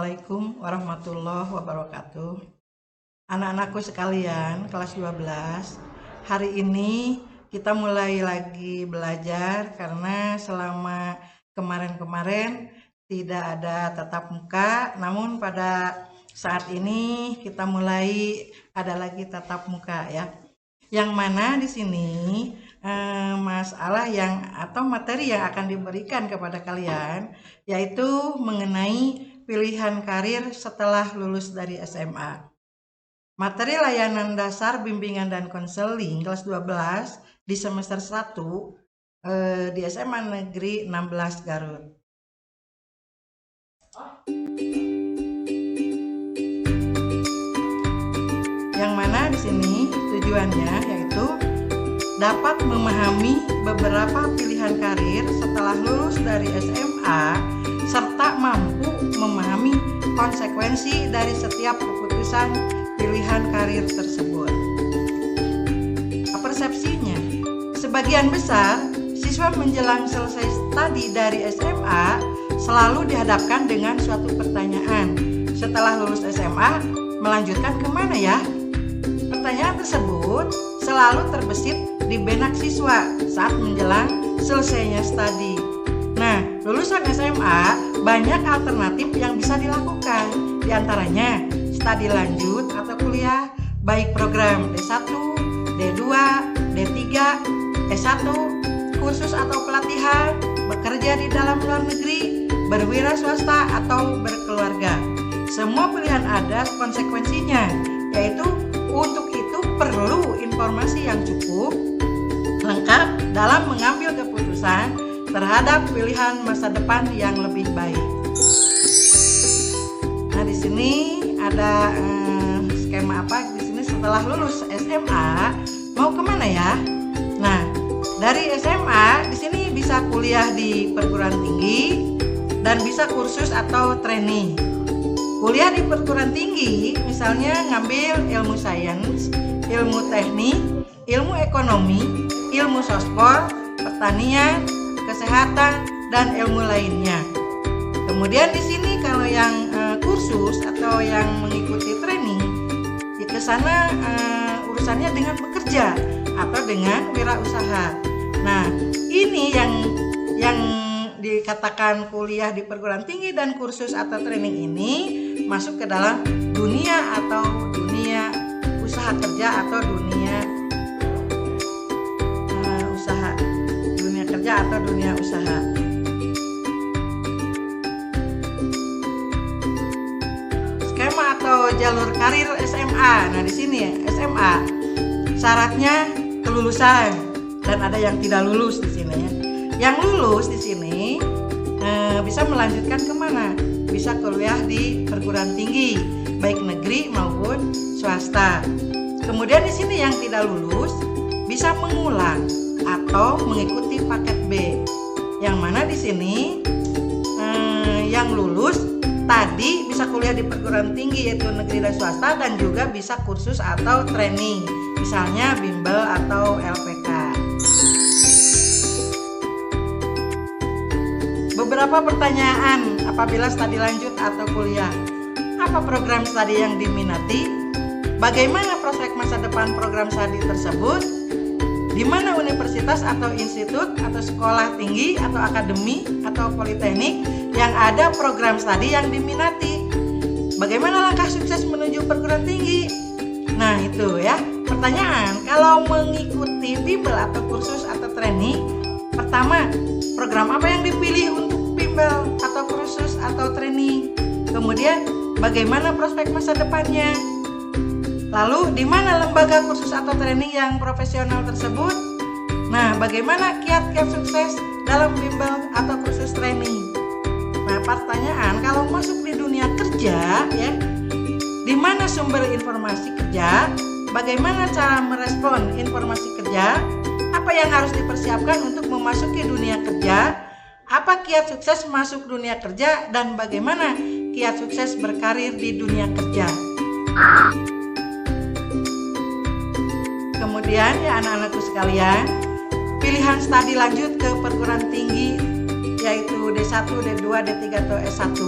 Assalamualaikum warahmatullahi wabarakatuh. Anak-anakku sekalian, kelas 12. Hari ini kita mulai lagi belajar karena selama kemarin-kemarin tidak ada tatap muka, namun pada saat ini kita mulai ada lagi tatap muka ya. Yang mana di sini masalah atau materi yang akan diberikan kepada kalian yaitu mengenai pilihan karir setelah lulus dari SMA. Materi layanan dasar bimbingan dan konseling kelas 12 di semester 1 di SMA Negeri 16 Garut. Yang mana di sini tujuannya yaitu dapat memahami beberapa pilihan karir setelah lulus dari SMA serta mampu memahami konsekuensi dari setiap keputusan pilihan karir tersebut. Persepsinya, sebagian besar siswa menjelang selesai studi dari SMA selalu dihadapkan dengan suatu pertanyaan. Setelah lulus SMA, melanjutkan kemana ya? Pertanyaan tersebut selalu terbesit di benak siswa saat menjelang selesainya studi. Nah, lulusan SMA banyak alternatif yang bisa dilakukan. Di antaranya studi lanjut atau kuliah, baik program D1, D2, D3, S1, kursus atau pelatihan, bekerja di dalam luar negeri, berwira swasta atau berkeluarga. Semua pilihan ada konsekuensinya, yaitu untuk itu perlu informasi yang cukup lengkap dalam mengambil keputusan terhadap pilihan masa depan yang lebih baik. Nah, di sini ada skema apa? Di sini setelah lulus SMA mau kemana ya? Nah, dari SMA di sini bisa kuliah di perguruan tinggi dan bisa kursus atau training. Kuliah di perguruan tinggi misalnya ngambil ilmu sains, ilmu teknik, ilmu ekonomi, ilmu sosial, pertanian, kesehatan, dan ilmu lainnya. Kemudian di sini kalau yang kursus atau yang mengikuti training, ke sana urusannya dengan bekerja atau dengan wirausaha. Nah, ini yang dikatakan kuliah di perguruan tinggi dan kursus atau training ini masuk ke dalam dunia usaha kerja atau dunia usaha. Skema atau jalur karir SMA. Nah, di sini ya, SMA syaratnya kelulusan dan ada yang tidak lulus di sini ya. Yang lulus di sini bisa melanjutkan kemana? Bisa kuliah di perguruan tinggi, baik negeri maupun swasta. Kemudian di sini yang tidak lulus bisa mengulang atau mengikuti paket B. Yang mana di sini yang lulus tadi bisa kuliah di perguruan tinggi yaitu negeri dan swasta dan juga bisa kursus atau training, misalnya bimbel atau LPK. Beberapa pertanyaan apabila studi lanjut atau kuliah. Apa program studi yang diminati? Bagaimana prospek masa depan program studi tersebut? Di mana universitas atau institut atau sekolah tinggi atau akademi atau politeknik yang ada program studi yang diminati? Bagaimana langkah sukses menuju perguruan tinggi? Nah, itu ya. Pertanyaan, kalau mengikuti bimbel atau kursus atau training, pertama, program apa yang dipilih untuk bimbel atau kursus atau training? Kemudian, bagaimana prospek masa depannya? Lalu, di mana lembaga kursus atau training yang profesional tersebut? Nah, bagaimana kiat-kiat sukses dalam bimbel atau kursus training? Nah, pertanyaan, kalau masuk di dunia kerja, ya, di mana sumber informasi kerja? Bagaimana cara merespon informasi kerja? Apa yang harus dipersiapkan untuk memasuki dunia kerja? Apa kiat sukses masuk dunia kerja? Dan bagaimana kiat sukses berkarir di dunia kerja? Kemudian ya anak-anakku sekalian, pilihan studi lanjut ke perguruan tinggi yaitu D1, D2, D3 atau S1.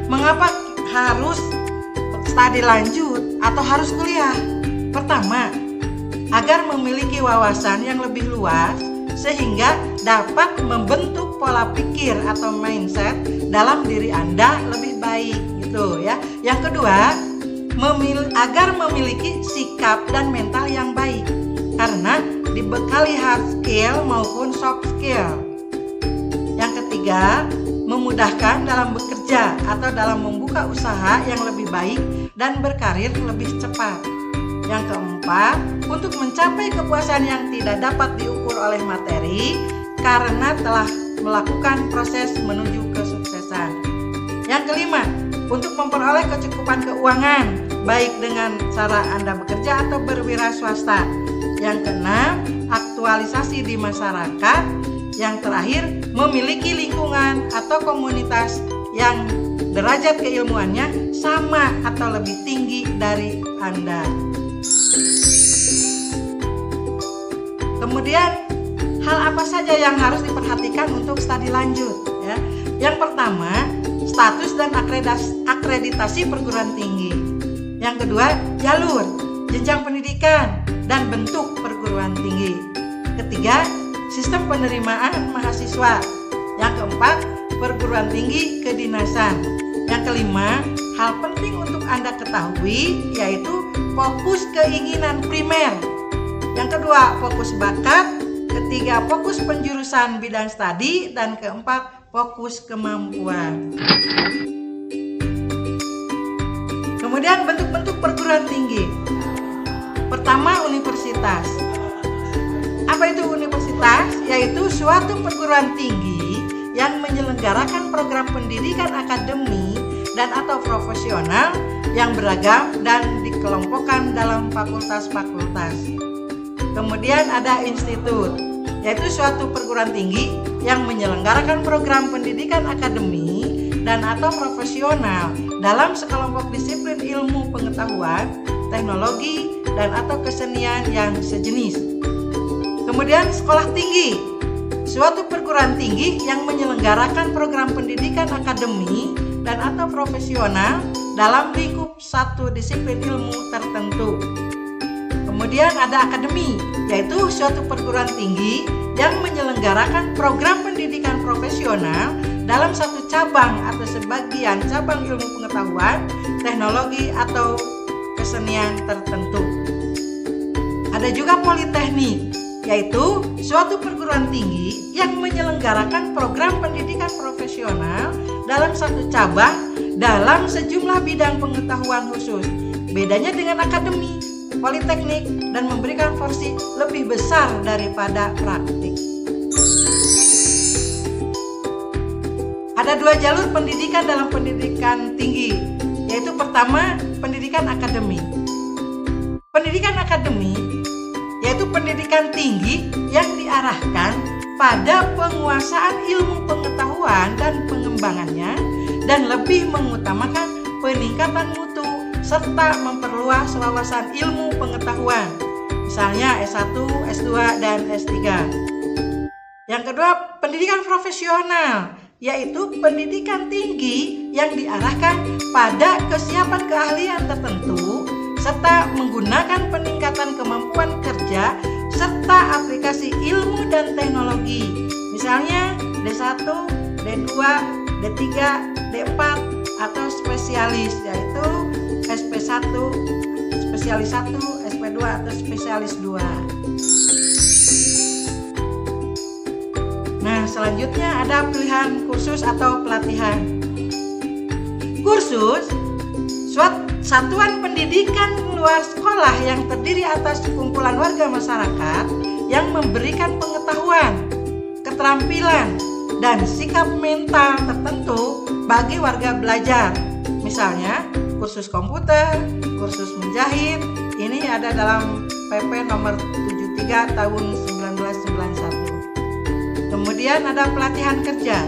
mengapa harus studi lanjut atau harus kuliah? Pertama, agar memiliki wawasan yang lebih luas sehingga dapat membentuk pola pikir atau mindset dalam diri Anda lebih baik gitu ya. Yang kedua, agar memiliki sikap dan mental yang baik karena dibekali hard skill maupun soft skill. Yang ketiga, memudahkan dalam bekerja atau dalam membuka usaha yang lebih baik dan berkarir lebih cepat. Yang keempat, untuk mencapai kepuasan yang tidak dapat diukur oleh materi karena telah melakukan proses menuju kesuksesan. Yang kelima, untuk memperoleh kecukupan keuangan baik dengan cara Anda bekerja atau berwira swasta. Yang keenam, aktualisasi di masyarakat. Yang terakhir, memiliki lingkungan atau komunitas yang derajat keilmuannya sama atau lebih tinggi dari Anda. Kemudian, hal apa saja yang harus diperhatikan untuk studi lanjut ya? Yang pertama, status dan akreditasi perguruan tinggi. Yang kedua, jalur, jenjang pendidikan dan bentuk perguruan tinggi. Ketiga, sistem penerimaan mahasiswa. Yang keempat, perguruan tinggi kedinasan. Yang kelima, hal penting untuk Anda ketahui yaitu fokus keinginan primer. Yang kedua, fokus bakat. Ketiga, fokus penjurusan bidang studi. Dan keempat, fokus kemampuan. Kemudian bentuk-bentuk perguruan tinggi. Pertama, universitas. Apa itu universitas? Yaitu suatu perguruan tinggi yang menyelenggarakan program pendidikan akademi dan atau profesional yang beragam dan dikelompokkan dalam fakultas-fakultas. Kemudian ada institut, yaitu suatu perguruan tinggi yang menyelenggarakan program pendidikan akademi dan atau profesional dalam sekelompok disiplin ilmu pengetahuan, teknologi, dan atau kesenian yang sejenis. Kemudian sekolah tinggi, suatu perguruan tinggi yang menyelenggarakan program pendidikan akademi dan atau profesional dalam lingkup satu disiplin ilmu tertentu. Kemudian ada akademi, yaitu suatu perguruan tinggi yang menyelenggarakan program pendidikan profesional dalam satu cabang atau sebagian cabang ilmu pengetahuan, teknologi atau kesenian tertentu. Ada juga politeknik, yaitu suatu perguruan tinggi yang menyelenggarakan program pendidikan profesional dalam satu cabang dalam sejumlah bidang pengetahuan khusus. Bedanya dengan akademi, politeknik, dan memberikan porsi lebih besar daripada praktik. Ada dua jalur pendidikan dalam pendidikan tinggi, yaitu pertama, pendidikan akademik. Pendidikan akademik yaitu pendidikan tinggi yang diarahkan pada penguasaan ilmu pengetahuan dan pengembangannya dan lebih mengutamakan peningkatan mutu serta memperluas wawasan ilmu pengetahuan, misalnya S1, S2, dan S3. Yang kedua, pendidikan profesional, yaitu pendidikan tinggi yang diarahkan pada kesiapan keahlian tertentu serta menggunakan peningkatan kemampuan kerja serta aplikasi ilmu dan teknologi, misalnya D1, D2, D3, D4, atau spesialis, yaitu SP1, spesialis 1, SP2, atau spesialis 2. Nah, selanjutnya ada pilihan kursus atau pelatihan. Kursus, satuan pendidikan luar sekolah yang terdiri atas kumpulan warga masyarakat yang memberikan pengetahuan, keterampilan, dan sikap mental tertentu bagi warga belajar. Misalnya, kursus komputer, kursus menjahit, ini ada dalam PP nomor 73 tahun 1991. Kemudian ada pelatihan kerja,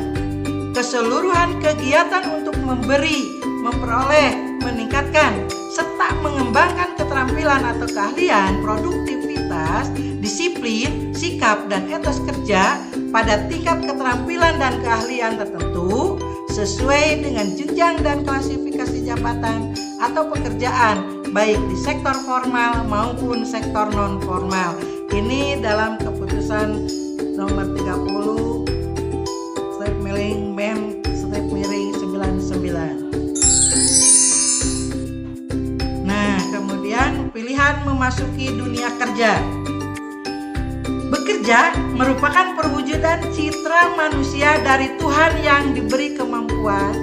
keseluruhan kegiatan untuk memberi, memperoleh, meningkatkan, serta mengembangkan keterampilan atau keahlian, produktivitas, disiplin, sikap, dan etos kerja pada tingkat keterampilan dan keahlian tertentu sesuai dengan jenjang dan klasifikasi jabatan atau pekerjaan baik di sektor formal maupun sektor non formal. Ini dalam keputusan nomor 30 strip miring Men strip miring 99. Nah, kemudian pilihan memasuki dunia kerja. Bekerja merupakan perwujudan citra manusia dari Tuhan yang diberi kemampuan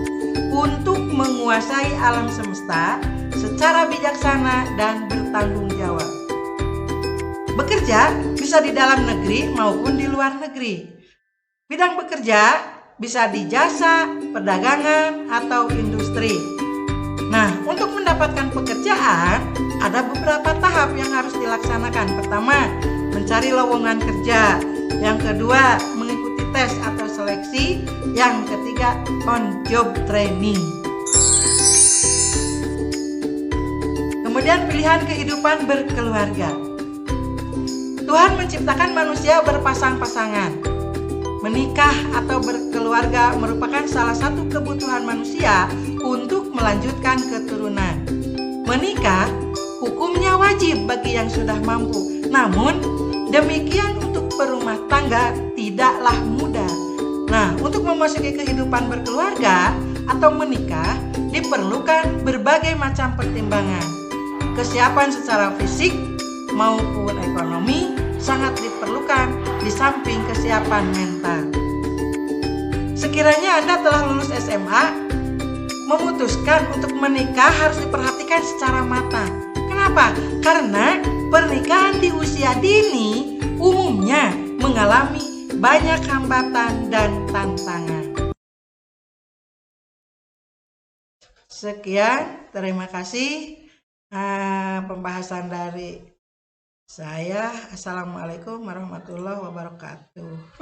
untuk menguasai alam semesta secara bijaksana dan bertanggung jawab. Bekerja bisa di dalam negeri maupun di luar negeri. Bidang bekerja bisa di jasa, perdagangan, atau industri. Nah, untuk mendapatkan pekerjaan, ada beberapa tahap yang harus dilaksanakan. Pertama, mencari lowongan kerja. Yang kedua, mengikuti tes atau seleksi. Yang ketiga, on job training. Kemudian pilihan kehidupan berkeluarga. Tuhan menciptakan manusia berpasang-pasangan. Menikah atau berkeluarga merupakan salah satu kebutuhan manusia untuk melanjutkan keturunan. Menikah hukumnya wajib bagi yang sudah mampu. Namun, demikian untuk berumah tangga tidaklah mudah. Nah, untuk memasuki kehidupan berkeluarga atau menikah diperlukan berbagai macam pertimbangan. Kesiapan secara fisik maupun ekonomi sangat diperlukan di samping kesiapan mental. Sekiranya Anda telah lulus SMA, memutuskan untuk menikah harus diperhatikan secara matang. Kenapa? Karena pernikahan di usia dini umumnya mengalami banyak hambatan dan tantangan. Sekian, terima kasih pembahasan dari saya. Assalamualaikum warahmatullahi wabarakatuh.